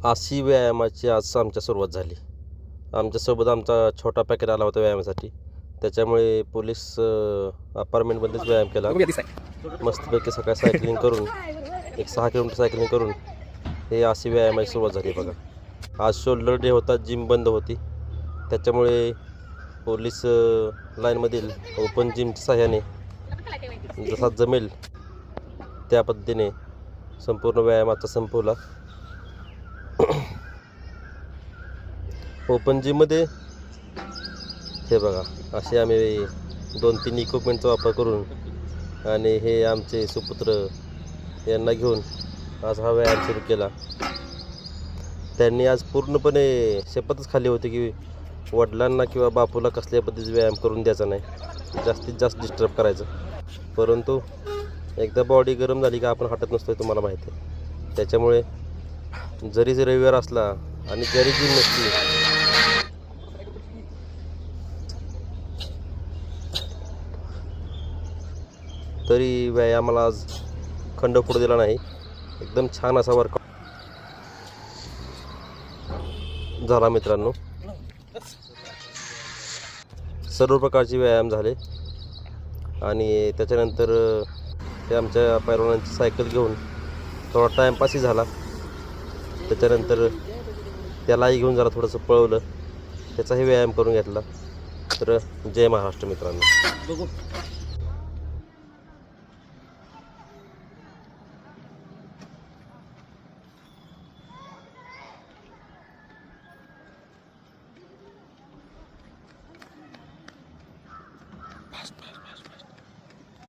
अशी व्यायामाची आज आमच्या सुरुवात झाली. आमच्यासोबत आमचा छोटा पॅकेट आला होता व्यायामासाठी. त्याच्यामुळे पोलीस अपार्टमेंटमध्येच व्यायाम केला. मस्तपैकी सकाळी सायकलिंग करून एक 6 किलोमीटर सायकलिंग करून हे अशी व्यायामाची सुरुवात झाली बघा. आज शोल्डर डे होता, जिम बंद होती. त्याच्यामुळे पोलीस लाईनमधील ओपन जिमच्या सहाय्याने जसा जमेल त्या पद्धतीने संपूर्ण व्यायामाचा संपवला. ओपन जिममध्ये हे बघा असे आम्ही 2-3 इक्विपमेंटचा वापर करून आणि हे आमचे सुपुत्र यांना घेऊन आज हा व्यायाम सुरू केला. त्यांनी आज पूर्णपणे शपथच खाल्ली होती की वडिलांना किंवा बापूला कसल्या पद्धतीचा व्यायाम करून द्यायचा नाही, जास्तीत जास्त डिस्टर्ब करायचं. परंतु एकदा बॉडी गरम झाली का आपण हटत नसतो, तुम्हाला माहिती आहे. त्याच्यामुळे जरी रविवार असला आणि जरी जिम नसली तरी व्यायामाला आज खंड पडू दिला नाही. एकदम छान असा वर्कआउट झाला मित्रांनो. सर्व प्रकारचे व्यायाम झाले आणि त्याच्यानंतर ते आमच्या पैलवानांची सायकल घेऊन थोडा टाईमपासही झाला. त्याच्यानंतर त्यालाही घेऊन जरा थोडंसं पळवलं, त्याचाही व्यायाम करून घेतला. तर जय महाराष्ट्र मित्रांनो.